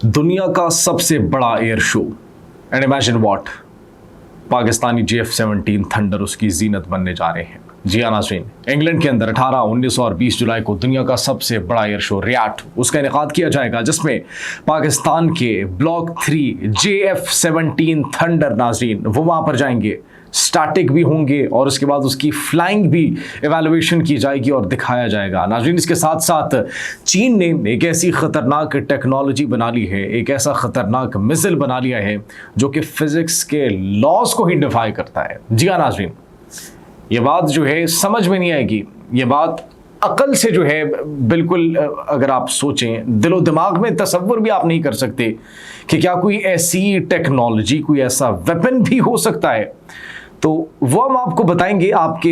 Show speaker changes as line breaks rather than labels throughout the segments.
दुनिया का सबसे बड़ा air show and imagine what, Pakistani JF-17 thunder उसकी जीनत बनने जा रहे हैं। जी हाँ नाज़रीन, इंग्लैंड के अंदर 18, 19 और 20 जुलाई को दुनिया का सबसे बड़ा एयर शो रियाट उसका इनेकाद किया जाएगा, जिसमें पाकिस्तान के ब्लॉक 3 JF-17 थंडर नाज़रीन वो वहाँ पर जाएंगे, स्टैटिक भी होंगे और उसके बाद उसकी फ्लाइंग भी एवेल्युएशन की जाएगी और दिखाया जाएगा। नाज़रीन, इसके साथ साथ चीन ने एक ऐसी ख़तरनाक टेक्नोलॉजी बना ली है, एक ऐसा ख़तरनाक मिसाइल बना लिया है जो कि फ़िज़िक्स के लॉज को ही डिफाई करता है। जी हाँ नाज़रीन, ये बात जो है समझ में नहीं आएगी, ये बात अकल से जो है बिल्कुल अगर आप सोचें, दिलो दिमाग में तसव्वुर भी आप नहीं कर सकते कि क्या कोई ऐसी टेक्नोलॉजी, कोई ऐसा वेपन भी हो सकता है। तो वो हम आपको बताएंगे, आपके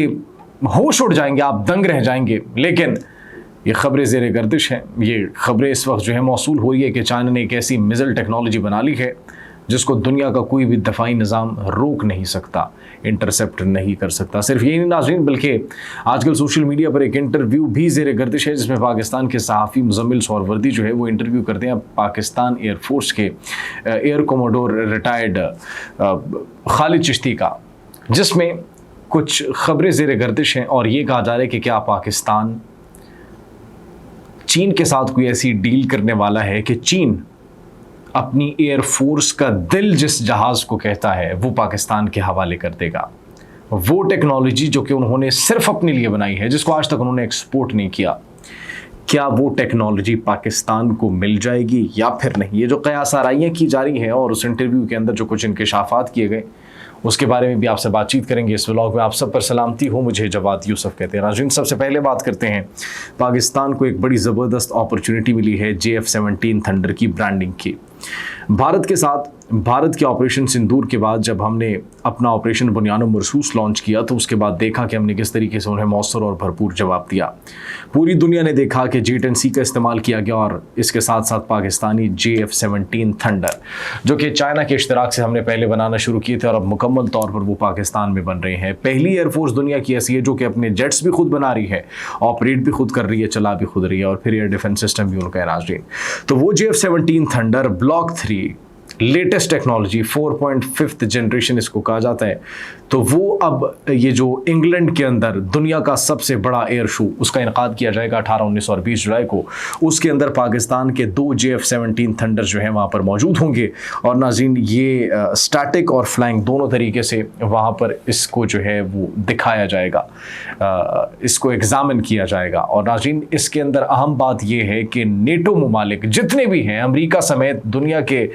होश उड़ जाएंगे, आप दंग रह जाएंगे। लेकिन ये खबरें ज़ेर गर्दिश हैं, ये खबरें इस वक्त जो है मौसूल हो रही है कि चाइना ने एक ऐसी मिसाइल टेक्नोलॉजी बना ली है जिसको दुनिया का कोई भी दफ़ाई निज़ाम रोक नहीं सकता, इंटरसेप्ट नहीं कर सकता। सिर्फ यही नहीं नाज़रीन, बल्कि आजकल सोशल मीडिया पर एक इंटरव्यू भी ज़ेर गर्दिश है जिसमें पाकिस्तान के सहाफ़ी मुज़म्मिल सोहरावर्दी जो है वो इंटरव्यू करते हैं पाकिस्तान एयरफोर्स के air commodore retired Khalid Chishti का, जिसमें कुछ खबरें ज़ेर गर्दिश हैं और ये कहा जा रहा है कि क्या पाकिस्तान चीन के साथ कोई ऐसी डील करने वाला है कि चीन अपनी एयरफोर्स का दिल जिस जहाज़ को कहता है वो पाकिस्तान के हवाले कर देगा। वो टेक्नोलॉजी जो कि उन्होंने सिर्फ अपने लिए बनाई है, जिसको आज तक उन्होंने एक्सपोर्ट नहीं किया, क्या वो टेक्नोलॉजी पाकिस्तान को मिल जाएगी या फिर नहीं? ये जो क़यास आराइयाँ की जा रही हैं और उस इंटरव्यू के अंदर जो कुछ इंकशाफात किए गए उसके बारे में भी आपसे बातचीत करेंगे इस व्लॉग में। आप सब पर सलामती हो, मुझे जवाद यूसुफ कहते हैं। नाज़रीन, सबसे पहले बात करते हैं, पाकिस्तान को एक बड़ी ज़बरदस्त अपॉर्चुनिटी मिली है JF-17 थंडर की ब्रांडिंग की। भारत के साथ, भारत के ऑपरेशन सिंदूर के बाद जब हमने अपना ऑपरेशन बुनियानो मरसूस लॉन्च किया तो उसके बाद देखा कि हमने किस तरीके से उन्हें मौसर और भरपूर जवाब दिया। पूरी दुनिया ने देखा कि J-10C का इस्तेमाल किया गया और इसके साथ साथ पाकिस्तानी JF-17 थंडर जो कि चाइना के इश्तराक से हमने पहले बनाना शुरू किए थे और अब मुकम्मल तौर पर वो पाकिस्तान में बन रहे हैं। पहली एयरफोर्स दुनिया की ऐसी है जो कि अपने जेट्स भी खुद बना रही है, ऑपरेट भी खुद कर रही है, चला भी खुद रही है और फिर एयर डिफेंस सिस्टम भी उनका है। नाज़रीन, तो वो JF-17 thunder block 3 latest technology 4.5 generation इसको कहा जाता है, तो वो अब ये जो इंग्लैंड के अंदर दुनिया का सबसे बड़ा एयर शो उसका इनकाद किया जाएगा 18, 19 और 20 जुलाई को। उसके अंदर पाकिस्तान के 2 JF-17 थंडर जो हैं वहाँ पर मौजूद होंगे और नाज़रीन ये स्टैटिक और फ्लाइंग दोनों तरीके से वहाँ पर इसको जो है वो दिखाया जाएगा, इसको एग्जामिन किया जाएगा। और नाज़रीन, इसके अंदर अहम बात ये है कि नेटो ममालिक जितने भी हैं, अमेरिका समेत दुनिया के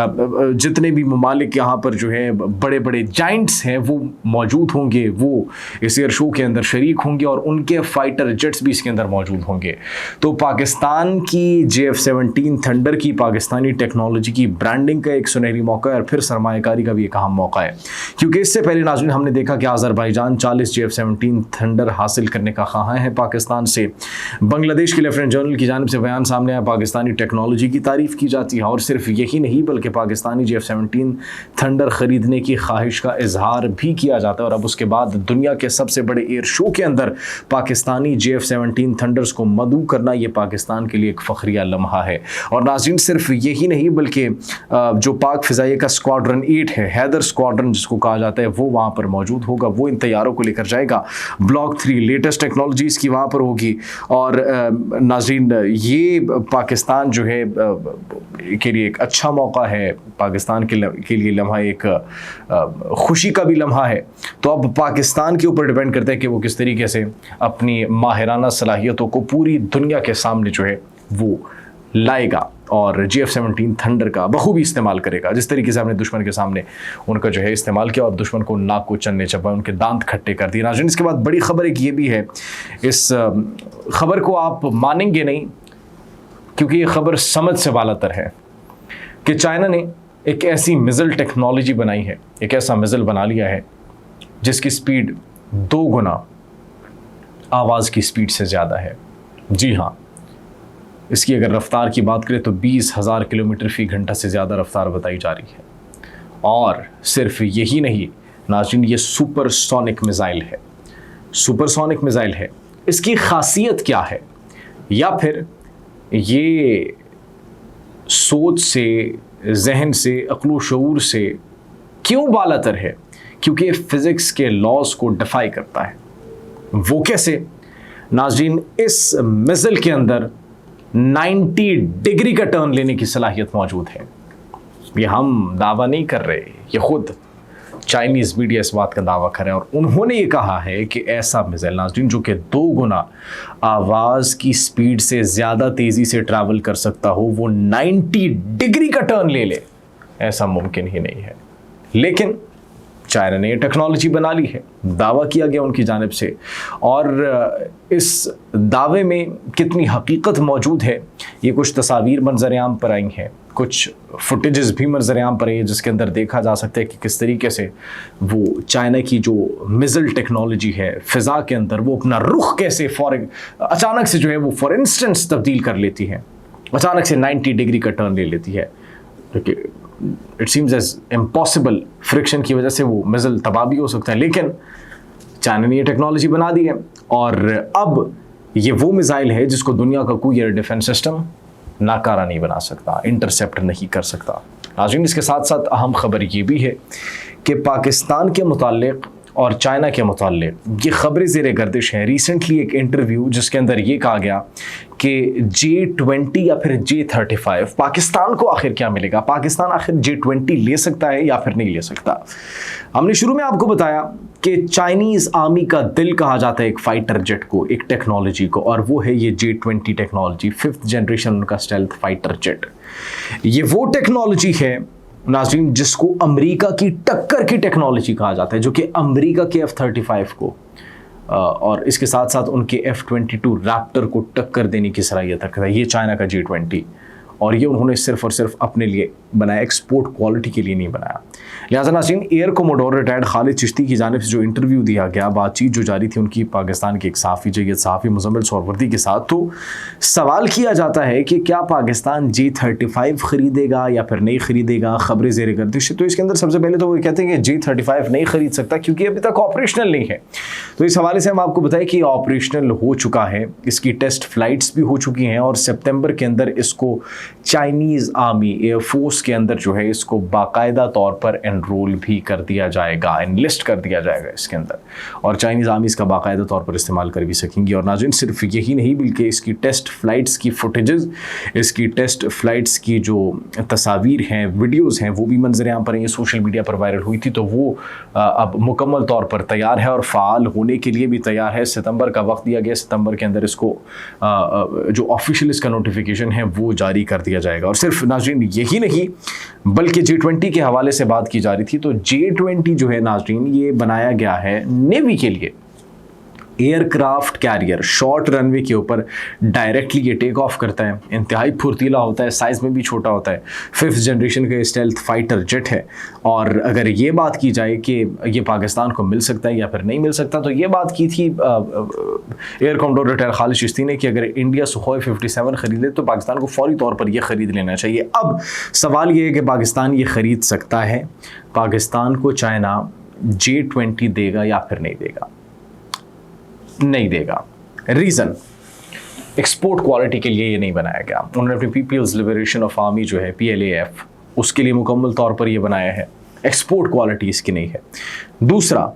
जितने भी ममालिक यहाँ पर जो है बड़े बड़े जाइंट्स हैं वो मौजूद होंगे, वो इस एयर शो के अंदर शरीक होंगे और उनके फाइटर जेट्स भी इसके अंदर मौजूद होंगे। तो पाकिस्तान की JF-17 थंडर की पाकिस्तानी टेक्नोलॉजी की ब्रांडिंग का एक सुनहरी मौका है और फिर सरमायाकारी का भी एक अहम मौका है, क्योंकि इससे पहले नाज़रीन हमने देखा कि अज़रबैजान 40 JF-17 थंडर हासिल करने का ख़्वाह है पाकिस्तान से। बांग्लादेश के लेफ्टिनेंट जनरल की जानिब से बयान सामने आया, पाकिस्तानी टेक्नोलॉजी की तारीफ़ की जाती है और सिर्फ यही नहीं बल्कि पाकिस्तानी JF-17 थंडर ख़रीदने की ख्वाहिश का इजहार भी किया जाता है। और अब उसके बाद दुनिया के सबसे बड़े एयर शो के अंदर पाकिस्तानी JF-17 थंडर्स को मदऊ करना ये पाकिस्तान के लिए एक फ़ख्रिया लम्हा है। और नाज़रीन, सिर्फ यही नहीं बल्कि जो पाक फ़िज़ाइया का स्क्वाड्रन 8 है, हैदर स्क्वाड्रन जिसको कहा जाता है, वो वहाँ पर मौजूद होगा, वो इन तैयारों को लेकर जाएगा। ब्लॉक 3 लेटेस्ट टेक्नोलॉजीज़ की वहाँ पर होगी और नाज़रीन ये पाकिस्तान जो है के लिए एक अच्छा मौका है, पाकिस्तान के लिए लम्हा एक खुशी का भी लम्हा है। तो अब पाकिस्तान के ऊपर डिपेंड करता है कि वो किस तरीके से अपनी माहिराना सलाहियतों को पूरी दुनिया के सामने जो है वो लाएगा और JF-17 थंडर का बखूबी इस्तेमाल करेगा, जिस तरीके से हमने दुश्मन के सामने उनका जो है इस्तेमाल किया और दुश्मन को नाक को चन्ने चबाए, उनके दांत खट्टे कर दिए। नाज़रीन, इसके बाद बड़ी खबर एक ये भी है, इस खबर को आप मानेंगे नहीं क्योंकि ये खबर समझ से बालातर है कि चाइना ने एक ऐसी मिसाइल टेक्नोलॉजी बनाई है, एक ऐसा मिसाइल बना लिया है जिसकी स्पीड 2 गुना आवाज़ की स्पीड से ज़्यादा है। जी हाँ, इसकी अगर रफ्तार की बात करें तो 20,000 किलोमीटर फ़ी घंटा से ज़्यादा रफ्तार बताई जा रही है। और सिर्फ यही नहीं नाज़रीन, ये सुपरसोनिक मिसाइल है, सुपरसोनिक मिसाइल है। इसकी खासियत क्या है, या फिर ये सोच से, जहन से, अक्ल व शऊर से क्यों बालातर है? क्योंकि फिज़िक्स के लॉज को डिफाई करता है। वो कैसे? नाज़रीन, इस मिज़ल के अंदर 90 डिग्री का टर्न लेने की सलाहियत मौजूद है। ये हम दावा नहीं कर रहे, ये खुद चाइनीज़ मीडिया इस बात का दावा कर रहे हैं, और उन्होंने ये कहा है कि ऐसा मिज़ाइल नाज़रीन जो कि 2 गुना आवाज़ की स्पीड से ज़्यादा तेज़ी से ट्रैवल कर सकता हो, वो 90 डिग्री का टर्न ले, ऐसा मुमकिन ही नहीं है। लेकिन चाइना ने टेक्नोलॉजी बना ली है, दावा किया गया उनकी जानिब से, और इस दावे में कितनी हकीकत मौजूद है, ये कुछ तस्वीर मंजर-ए-आम पर आई हैं, कुछ फुटेजेस भी मंजर-ए-आम पर आई है, जिसके अंदर देखा जा सकता है कि किस तरीके से वो चाइना की जो मिज़ाइल टेक्नोलॉजी है फ़िज़ा के अंदर, वो अपना रुख कैसे अचानक से जो है वो फॉर इंस्टेंस तब्दील कर लेती है, अचानक से 90 डिग्री का टर्न ले लेती है। It seems as impossible, friction की वजह से वो मिज़ाइल तबाह भी हो सकता है, लेकिन चाइना ने ये टेक्नोलॉजी बना दी है, और अब ये वो मिज़ाइल है जिसको दुनिया का कोई एयर डिफेंस सिस्टम नाकारा नहीं बना सकता, इंटरसेप्ट नहीं कर सकता। नाज़रीन, इसके साथ साथ अहम खबर ये भी है कि पाकिस्तान के मुताल्लिक़ और चाइना के मुताल्लिक़ ये खबरें ज़ेरे गर्दिश हैं। रिसेंटली एक इंटरव्यू जिसके अंदर ये कहा गया कि G20 या फिर G35 पाकिस्तान को आखिर क्या मिलेगा, पाकिस्तान आखिर G20 ले सकता है या फिर नहीं ले सकता। हमने शुरू में आपको बताया कि चाइनीज़ आर्मी का दिल कहा जाता है एक फाइटर जेट को, एक टेक्नोलॉजी को, और वो है ये G20 टेक्नोलॉजी, 5th जनरेशन उनका स्टेल्थ फाइटर जेट। ये वो टेक्नोलॉजी है नाज़रीन जिसको अमेरिका की टक्कर की टेक्नोलॉजी कहा जाता है, जो कि अमेरिका के F-35 को और इसके साथ साथ उनके F-22 रैप्टर को टक्कर देने की सलाहियत रखता है। ये चाइना का G20, और ये उन्होंने सिर्फ और सिर्फ अपने लिए बनाया, एक्सपोर्ट क्वालिटी के लिए नहीं बनाया। लिहाजा नाज़रीन, air commodore retired Khalid Chishti की जानिब से जो इंटरव्यू दिया गया, बातचीत जो जारी थी उनकी पाकिस्तान के एक सहाफ़ी जय्यद सहाफ़ी मुज़म्मिल सोहरवर्दी के साथ, तो सवाल किया जाता है कि क्या पाकिस्तान G35 ख़रीदेगा या फिर नहीं ख़रीदेगा, ख़बरें ज़ेर गर्दिश। तो इसके अंदर सबसे पहले तो वो कहते हैं कि G35 नहीं ख़रीद सकता क्योंकि अभी तक ऑपरेशनल नहीं है। तो इस हवाले से हम आपको बताएं कि ऑपरेशनल हो चुका है, इसकी टेस्ट फ्लाइट्स भी हो चुकी हैं, और सितंबर के अंदर इसको चाइनीज़ आर्मी एयरफोर्स के अंदर जो है इसको बाकायदा तौर पर एनरोल भी कर दिया जाएगा, एनलिस्ट कर दिया जाएगा इसके अंदर, और चाइनीज़ आर्मी इसका बाकायदा तौर पर इस्तेमाल कर भी सकेंगी। और नाज़रीन, सिर्फ यही नहीं बल्कि इसकी टेस्ट फ़्लाइट्स की फुटेजेस, इसकी टेस्ट फ़्लाइट्स की जो तस्वीर हैं, वीडियोज़ हैं, वो भी मंजर-ए-आम पर सोशल मीडिया पर वायरल हुई थी। तो वो अब मुकम्मल तौर पर तैयार है और फ़ाल होने के लिए भी तैयार है। सितंबर का वक्त दिया गया, सितंबर के अंदर इसको जो ऑफिशियल इसका नोटिफिकेशन है वो जारी कर दिया जाएगा। और सिर्फ नाज़रीन यही नहीं बल्कि G20 के हवाले से बात की जा रही थी, तो G20 जो है नाज़रीन ये बनाया गया है नेवी के लिए। एयरक्राफ्ट कैरियर शॉर्ट रनवे के ऊपर डायरेक्टली ये टेक ऑफ करता है, इंतहाई फुर्तीला होता है, साइज़ में भी छोटा होता है, 5th जनरेशन का स्टेल्थ फाइटर जेट है। और अगर ये बात की जाए कि ये पाकिस्तान को मिल सकता है या फिर नहीं मिल सकता, तो ये बात की थी air commodore retired Khalid Chishti ने कि अगर इंडिया सुखोई 57 ख़रीदे तो पाकिस्तान को फौरी तौर पर यह ख़रीद लेना चाहिए। अब सवाल ये है कि पाकिस्तान ये ख़रीद सकता है, पाकिस्तान को चाइना G20 देगा या फिर नहीं देगा? नहीं देगा। रीज़न, एक्सपोर्ट क्वालिटी के लिए ये नहीं बनाया गया। उन्होंने अपनी पीपल्स लिबरेशन ऑफ आर्मी जो है PLAF, उसके लिए मुकम्मल तौर पर ये बनाया है, एक्सपोर्ट क्वालिटी इसकी नहीं है। दूसरा,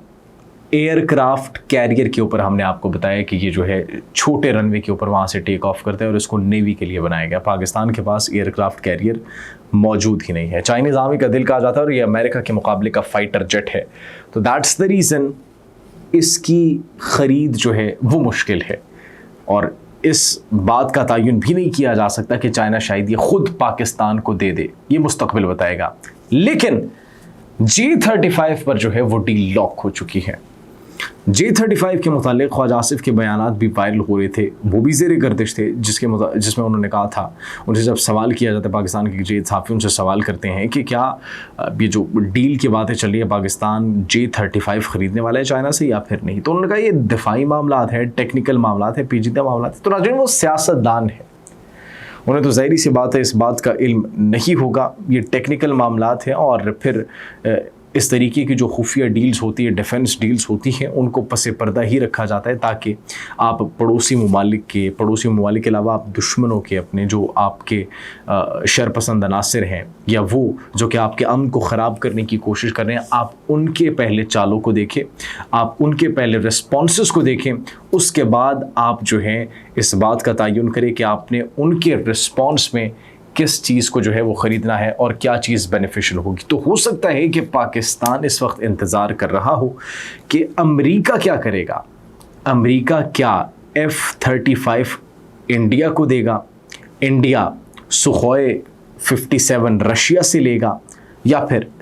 एयरक्राफ्ट कैरियर के ऊपर हमने आपको बताया कि ये जो है छोटे रनवे के ऊपर वहाँ से टेक ऑफ करते हैं और इसको नेवी के लिए बनाया गया। पाकिस्तान के पास एयरक्राफ्ट कैरियर मौजूद ही नहीं है। चाइनीज़ आर्मी का दिल कहा जाता है और ये अमेरिका के मुकाबले का फाइटर जेट है, तो दैट्स द रीज़न इसकी ख़रीद जो है वो मुश्किल है। और इस बात का तयन भी नहीं किया जा सकता कि चाइना शायद ये ख़ुद पाकिस्तान को दे दे, ये मुस्तकबिल बताएगा। लेकिन G35 पर जो है वो डील लॉक हो चुकी है। G35 के मुतालिक ख्वाजा आसिफ के बयानात भी वायरल हो रहे थे, वो भी ज़ेर गर्दिश थे, जिसमें उन्होंने कहा था, उनसे जब सवाल किया जाता है, पाकिस्तान के जे सहाफ़ी उनसे सवाल करते हैं कि क्या ये जो डील की बातें चल रही है पाकिस्तान G35 ख़रीदने वाला है चाइना से या फिर नहीं, तो उन्होंने कहा ये दिफाई मामलात है, टेक्निकल मामलात है, पेचीदा मामलात है। तो नाज़रीन वो सियासतदान है, उन्हें तो ज़ाहिर सी बात है इस बात का इल्म नहीं होगा, ये टेक्निकल मामलात हैं और फिर اس طریقے کی جو خفیہ ڈیلز ہوتی ہے، ڈیفنس ڈیلز ہوتی ہیں، ان کو پس پردہ ہی رکھا جاتا ہے تاکہ آپ پڑوسی ممالک کے علاوہ آپ دشمنوں کے، اپنے جو آپ کے شرپسند عناصر ہیں یا وہ جو کہ آپ کے امن کو خراب کرنے کی کوشش کر رہے ہیں، آپ ان کے پہلے چالوں کو دیکھیں، آپ ان کے پہلے رسپانسز کو دیکھیں، اس کے بعد آپ جو ہے اس بات کا تعین کریں کہ آپ نے ان کے رسپانس میں کس چیز کو جو ہے وہ خریدنا ہے اور کیا چیز بینیفیشل ہوگی۔ تو ہو سکتا ہے کہ پاکستان اس وقت انتظار کر رہا ہو کہ امریکہ کیا کرے گا، امریکہ کیا F-35 انڈیا کو دے گا، انڈیا سخوئے 57 رشیا سے لے گا، یا پھر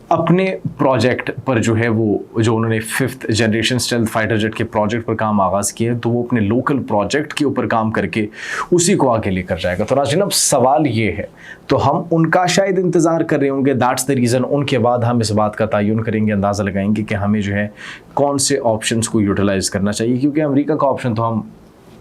اپنے پروجیکٹ پر جو ہے وہ جو انہوں نے 5th generation stealth fighter jet کے پروجیکٹ پر کام آغاز کیا ہے تو وہ اپنے لوکل پروجیکٹ کے اوپر کام کر کے اسی کو آگے لے کر جائے گا۔ تو ناظرین اب سوال یہ ہے، تو ہم ان کا شاید انتظار کر رہے ہوں گے، دیٹس دا ریزن، ان کے بعد ہم اس بات کا تعین کریں گے، اندازہ لگائیں گے کہ ہمیں جو ہے کون سے آپشنس کو یوٹیلائز کرنا چاہیے، کیونکہ امریکہ کا آپشن تو ہم،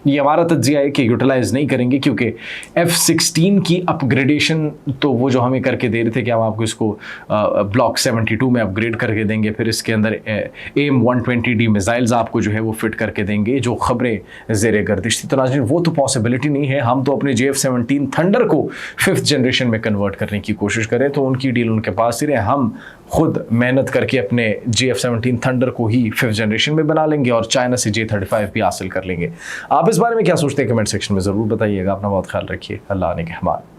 یہ ہمارا تجزیہ ہے کہ یوٹیلائز نہیں کریں گے، کیونکہ F-16 کی اپ گریڈیشن تو وہ جو ہمیں کر کے دے رہے تھے کہ ہم آپ کو اس کو بلاک 72 میں اپ گریڈ کر کے دیں گے، پھر اس کے اندر AIM-120D میزائلز آپ کو جو ہے وہ فٹ کر کے دیں گے، جو خبریں زیر گردش تھی، تو ناظرین وہ تو پاسبلٹی نہیں ہے۔ ہم تو اپنے JF-17 تھنڈر کو 5th جنریشن میں کنورٹ کرنے کی کوشش کریں، تو ان کی ڈیل ان کے پاس ہی رہے، ہم خود محنت کر کے اپنے JF-17 تھنڈر کو ہی 5th جنریشن میں بنا لیں گے اور چائنا سے J-35 بھی حاصل کر لیں گے۔ آپ اس بارے میں کیا سوچتے ہیں؟ کمنٹ سیکشن میں ضرور بتائیے گا۔ اپنا بہت خیال رکھیے، اللہ نے کے حوالے۔